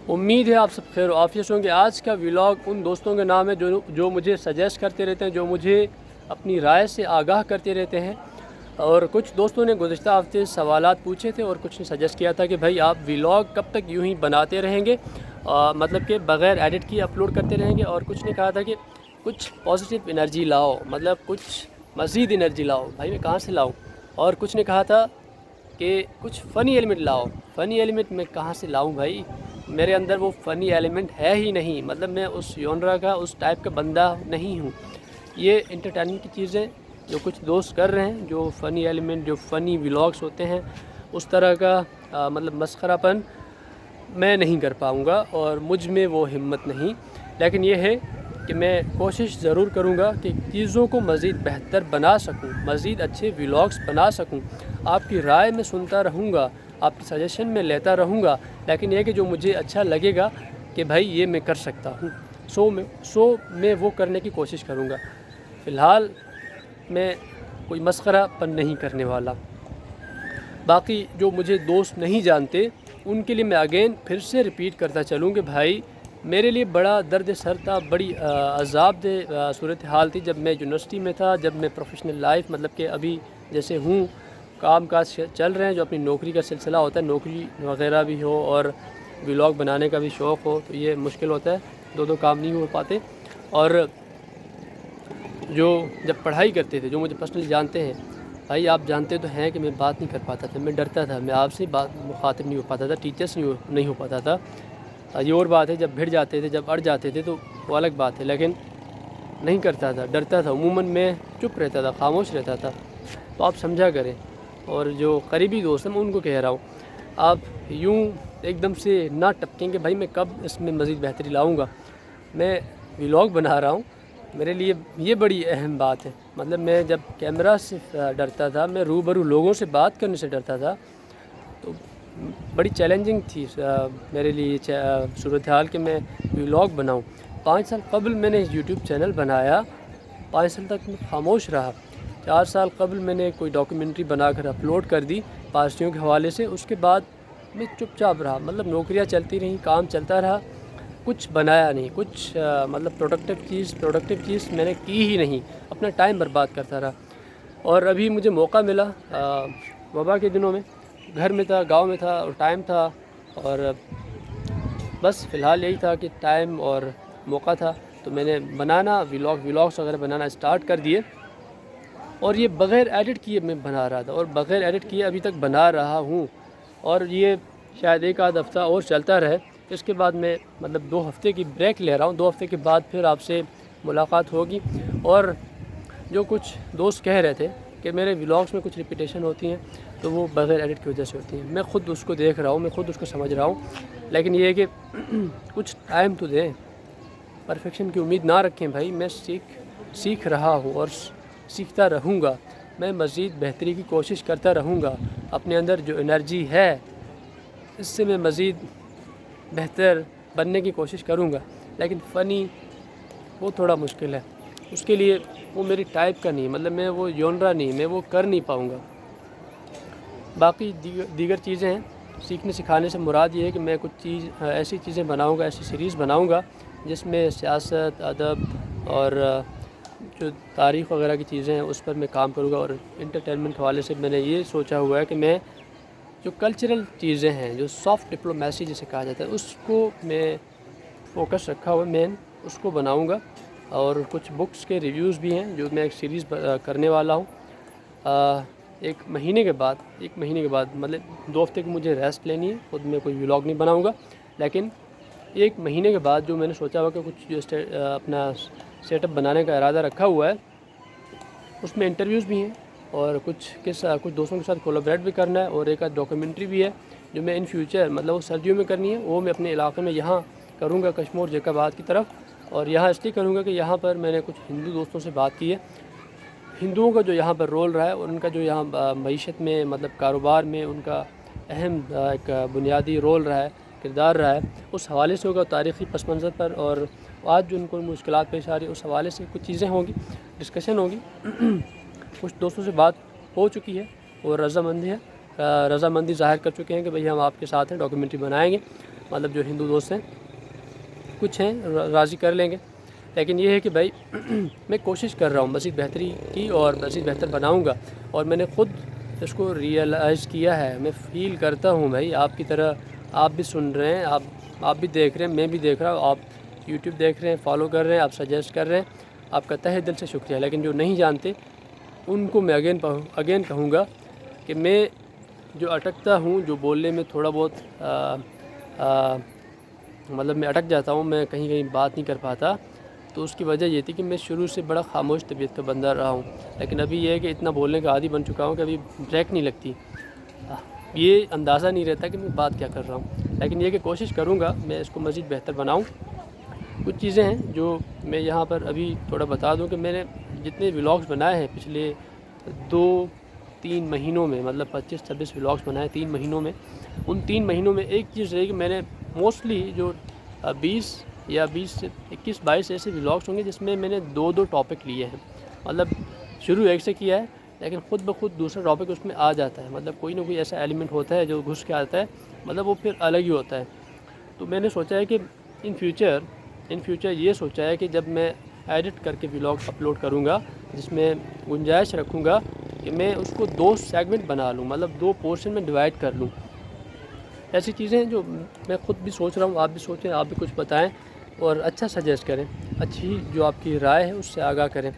امید ہے آپ سب خیر و عافیت ہوں گے۔ آج کا ولاگ ان دوستوں کے نام ہے جو مجھے سجیسٹ کرتے رہتے ہیں، جو مجھے اپنی رائے سے آگاہ کرتے رہتے ہیں۔ اور کچھ دوستوں نے گزشتہ ہفتے سوالات پوچھے تھے اور کچھ نے سجیسٹ کیا تھا کہ بھائی آپ ولاگ کب تک یوں ہی بناتے رہیں گے، مطلب کہ بغیر ایڈٹ کیے اپلوڈ کرتے رہیں گے۔ اور کچھ نے کہا تھا کہ کچھ پازیٹیو انرجی لاؤ، مطلب کچھ مزید انرجی لاؤ۔ بھائی میں کہاں سے لاؤں؟ اور کچھ نے کہا تھا کہ کچھ فنی ایلیمنٹ لاؤ۔ فنی ایلیمنٹ میں کہاں سے لاؤں بھائی؟ میرے اندر وہ فنی ایلیمنٹ ہے ہی نہیں، مطلب میں اس یونرا کا اس ٹائپ کا بندہ نہیں ہوں۔ یہ انٹرٹینمنٹ کی چیزیں جو کچھ دوست کر رہے ہیں، جو فنی ایلیمنٹ، جو فنی ولاگس ہوتے ہیں، اس طرح کا مطلب مسخرہ پن میں نہیں کر پاؤں گا اور مجھ میں وہ ہمت نہیں۔ لیکن یہ ہے کہ میں کوشش ضرور کروں گا کہ چیزوں کو مزید بہتر بنا سکوں، مزید اچھے ولاگس بنا سکوں۔ آپ کی رائے میں سنتا رہوں گا، آپ کی سجیشن میں لیتا رہوں گا، لیکن یہ کہ جو مجھے اچھا لگے گا کہ بھائی یہ میں کر سکتا ہوں، سو میں وہ کرنے کی کوشش کروں گا۔ فی الحال میں کوئی مسخرہ پن نہیں کرنے والا۔ باقی جو مجھے دوست نہیں جانتے ان کے لیے میں اگین پھر سے ریپیٹ کرتا چلوں کہ بھائی میرے لیے بڑا درد سر تھا، بڑی عذاب دہ صورتحال تھی جب میں یونیورسٹی میں تھا، جب میں پروفیشنل لائف مطلب کہ ابھی جیسے ہوں، کام کاج چل رہے ہیں، جو اپنی نوکری کا سلسلہ ہوتا ہے، نوکری وغیرہ بھی ہو اور ولاگ بنانے کا بھی شوق ہو، تو یہ مشکل ہوتا ہے، دو کام نہیں ہو پاتے۔ اور جو جب پڑھائی کرتے تھے، جو مجھے پرسنلی جانتے ہیں، بھائی آپ جانتے تو ہیں کہ میں بات نہیں کر پاتا تھا، میں ڈرتا تھا، میں آپ سے بات مخاطب نہیں ہو پاتا تھا، ٹیچرس نہیں ہو پاتا تھا۔ یہ اور بات ہے، جب بھڑ جاتے تھے، جب اڑ جاتے تھے تو وہ الگ بات ہے، لیکن نہیں کرتا تھا، ڈرتا تھا، عموماً میں چپ رہتا تھا، خاموش رہتا تھا۔ تو آپ سمجھا کریں، اور جو قریبی دوست ہیں میں ان کو کہہ رہا ہوں، آپ یوں ایک دم سے نہ ٹپکیں کہ بھائی میں کب اس میں مزید بہتری لاؤں گا۔ میں ولاگ بنا رہا ہوں، میرے لیے یہ بڑی اہم بات ہے۔ مطلب میں جب کیمرہ سے ڈرتا تھا، میں روبرو لوگوں سے بات کرنے سے ڈرتا تھا، تو بڑی چیلنجنگ تھی میرے لیے صورتحال کہ میں ولاگ بناؤں۔ 5 سال قبل میں نے یوٹیوب چینل بنایا، 5 سال تک میں خاموش رہا۔ 4 سال قبل میں نے کوئی ڈاکیومنٹری بنا کر اپلوڈ کر دی پارسیوں کے حوالے سے، اس کے بعد میں چپ چاپ رہا، مطلب نوکریاں چلتی رہیں، کام چلتا رہا، کچھ بنایا نہیں، کچھ مطلب پروڈکٹیو چیز میں نے کی ہی نہیں، اپنا ٹائم برباد کرتا رہا۔ اور ابھی مجھے موقع ملا وبا کے دنوں میں، گھر میں تھا، گاؤں میں تھا، اور ٹائم تھا، اور بس فی الحال یہی تھا کہ ٹائم اور موقع تھا، تو میں نے ولاگس وغیرہ بنانا اسٹارٹ کر دیے، اور یہ بغیر ایڈٹ کیے میں بنا رہا تھا، اور بغیر ایڈٹ کیے ابھی تک بنا رہا ہوں، اور یہ شاید ایک آدھ ہفتہ اور چلتا رہے۔ اس کے بعد میں مطلب 2 ہفتے کی بریک لے رہا ہوں، 2 ہفتے کے بعد پھر آپ سے ملاقات ہوگی۔ اور جو کچھ دوست کہہ رہے تھے کہ میرے ولاگس میں کچھ ریپیٹیشن ہوتی ہیں، تو وہ بغیر ایڈٹ کی وجہ سے ہوتی ہیں، میں خود اس کو دیکھ رہا ہوں، میں خود اس کو سمجھ رہا ہوں، لیکن یہ ہے کہ کچھ ٹائم تو دیں، پرفیکشن کی امید نہ رکھیں بھائی۔ میں سیکھ رہا ہوں اور سیکھتا رہوں گا، میں مزید بہتری کی کوشش کرتا رہوں گا، اپنے اندر جو انرجی ہے اس سے میں مزید بہتر بننے کی کوشش کروں گا، لیکن فنی وہ تھوڑا مشکل ہے، اس کے لیے وہ میری ٹائپ کا نہیں، مطلب میں وہ یونرا نہیں، میں وہ کر نہیں پاؤں گا۔ باقی دیگر چیزیں ہیں، سیکھنے سکھانے سے مراد یہ ہے کہ میں کچھ ایسی چیزیں بناؤں گا، ایسی سیریز بناؤں گا جس میں سیاست، ادب اور جو تاریخ وغیرہ کی چیزیں ہیں اس پر میں کام کروں گا۔ اور انٹرٹینمنٹ حوالے سے میں نے یہ سوچا ہوا ہے کہ میں جو کلچرل چیزیں ہیں، جو سافٹ ڈپلومیسی جسے کہا جاتا ہے، اس کو میں فوکس رکھا ہوا، مین اس کو بناؤں گا۔ اور کچھ بکس کے ریویوز بھی ہیں جو میں ایک سیریز کرنے والا ہوں۔ ایک مہینے کے بعد مطلب 2 ہفتے کی مجھے ریسٹ لینی ہے، خود میں کوئی ولاگ نہیں بناؤں گا، لیکن 1 مہینے کے بعد جو میں نے سوچا ہوا کہ کچھ جو اپنا سیٹ اپ بنانے کا ارادہ رکھا ہوا ہے، اس میں انٹرویوز بھی ہیں، اور کچھ دوستوں کے ساتھ کولیبریٹ بھی کرنا ہے، اور ایک آدھ ڈاکیومنٹری بھی ہے جو میں ان فیوچر مطلب وہ سردیوں میں کرنی ہے، وہ میں اپنے علاقے میں یہاں کروں گا، کشمور جیکب آباد کی طرف۔ اور یہاں اس لیے کروں گا کہ یہاں پر میں نے کچھ ہندو دوستوں سے بات کی ہے، ہندوؤں کا جو یہاں پر رول رہا ہے، اور ان کا جو یہاں معیشت میں مطلب کاروبار میں ان کا اہم ایک بنیادی رول رہا ہے، کردار رہا ہے، اس حوالے سے ہوگا، تاریخی پس منظر پر، اور آج جو ان کو مشکلات پیش آ رہی ہے اس حوالے سے کچھ چیزیں ہوں گی، ڈسکشن ہوگی۔ کچھ دوستوں سے بات ہو چکی ہے اور رضامندی ظاہر کر چکے ہیں کہ بھئی ہم آپ کے ساتھ ہیں، ڈاکیومنٹری بنائیں گے۔ مطلب جو ہندو دوست ہیں کچھ ہیں راضی کر لیں گے، لیکن یہ ہے کہ بھائی میں کوشش کر رہا ہوں مزید بہتری کی اور مزید بہتر بناؤں گا، اور میں نے خود اس کو ریئلائز کیا ہے، میں فیل کرتا ہوں بھائی آپ کی طرح آپ بھی سن رہے ہیں، آپ بھی دیکھ رہے ہیں، میں بھی دیکھ رہا ہوں، آپ یوٹیوب دیکھ رہے ہیں، فالو کر رہے ہیں، آپ سجیسٹ کر رہے ہیں، آپ کا تہہ دل سے شکریہ۔ لیکن جو نہیں جانتے ان کو میں اگین کہوں گا کہ میں جو اٹکتا ہوں، جو بولنے میں تھوڑا بہت مطلب میں اٹک جاتا ہوں، میں کہیں بات نہیں کر پاتا، تو اس کی وجہ یہ تھی کہ میں شروع سے بڑا خاموش طبیعت کا بندہ رہا ہوں، لیکن ابھی یہ ہے کہ اتنا بولنے کا عادی بن چکا ہوں کہ ابھی بریک نہیں لگتی، یہ اندازہ نہیں رہتا کہ میں بات کیا کر رہا ہوں، لیکن یہ کہ کوشش کروں گا میں اس کو مزید بہتر بناؤں۔ کچھ چیزیں ہیں جو میں یہاں پر ابھی تھوڑا بتا دوں کہ میں نے جتنے ولاگز بنائے ہیں پچھلے 2-3 مہینوں میں، مطلب 25-26 ولاگز بنائے 3 مہینوں میں، ان 3 مہینوں میں ایک چیز رہی کہ میں نے موسٹلی جو 20 سے 21-22 ایسے ولاگز ہوں گے جس میں نے 2 ٹاپک لیے ہیں، مطلب شروع ایک سے کیا ہے لیکن خود بخود دوسرا ٹاپک اس میں آ جاتا ہے، مطلب کوئی نہ کوئی ایسا ایلیمنٹ ہوتا ہے جو گھس کے آتا ہے، مطلب وہ پھر الگ ہی ہوتا ہے۔ تو میں نے سوچا ہے کہ ان فیوچر یہ سوچا ہے کہ جب میں ایڈٹ کر کے ولاگ اپلوڈ کروں گا، جس میں گنجائش رکھوں گا کہ میں اس کو 2 سیگمنٹ بنا لوں، مطلب 2 پورشن میں ڈیوائڈ کر لوں۔ ایسی چیزیں ہیں جو میں خود بھی سوچ رہا ہوں، آپ بھی سوچیں، آپ بھی کچھ بتائیں اور اچھا سجیسٹ کریں، اچھی جو آپ کی رائے ہے اس سے آگاہ کریں،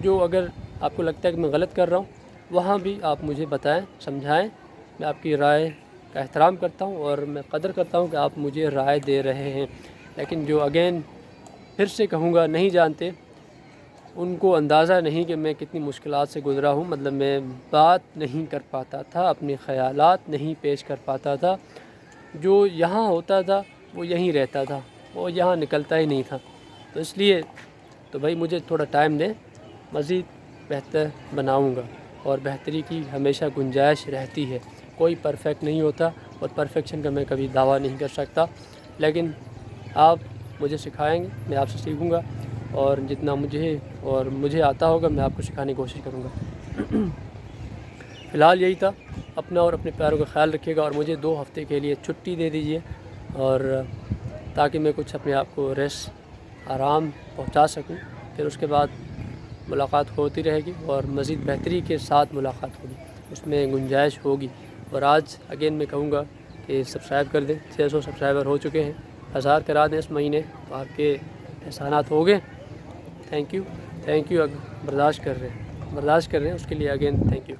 جو اگر آپ کو لگتا ہے کہ میں غلط کر رہا ہوں وہاں بھی آپ مجھے بتائیں، سمجھائیں، میں آپ کی رائے کا احترام کرتا ہوں اور میں قدر کرتا ہوں کہ آپ مجھے رائے دے رہے ہیں، لیکن جو اگین پھر سے کہوں گا نہیں جانتے ان کو اندازہ نہیں کہ میں کتنی مشکلات سے گزرا ہوں، مطلب میں بات نہیں کر پاتا تھا، اپنے خیالات نہیں پیش کر پاتا تھا، جو یہاں ہوتا تھا وہ یہیں رہتا تھا، وہ یہاں نکلتا ہی نہیں تھا، تو اس لیے تو بھائی مجھے تھوڑا ٹائم دیں، مزید بہتر بناؤں گا، اور بہتری کی ہمیشہ گنجائش رہتی ہے، کوئی پرفیکٹ نہیں ہوتا اور پرفیکشن کا میں کبھی دعویٰ نہیں کر سکتا، لیکن آپ مجھے سکھائیں گے، میں آپ سے سیکھوں گا، اور جتنا مجھے آتا ہوگا میں آپ کو سکھانے کی کوشش کروں گا۔ فی الحال یہی تھا، اپنا اور اپنے پیاروں کا خیال رکھیے گا، اور مجھے 2 ہفتے کے لیے چھٹی دے دیجیے، اور تاکہ میں کچھ اپنے آپ کو ریسٹ آرام پہنچا سکوں، پھر اس کے بعد ملاقات ہوتی رہے گی اور مزید بہتری کے ساتھ ملاقات ہوگی، اس میں گنجائش ہوگی۔ اور آج اگین میں کہوں گا کہ سبسکرائب کر دیں، 600 سبسکرائبر ہو چکے ہیں، 1000 کرا دیں اس مہینے تو آپ کے احسانات ہو گئے۔ تھینک یو، برداشت کر رہے ہیں اس کے لیے اگین تھینک یو۔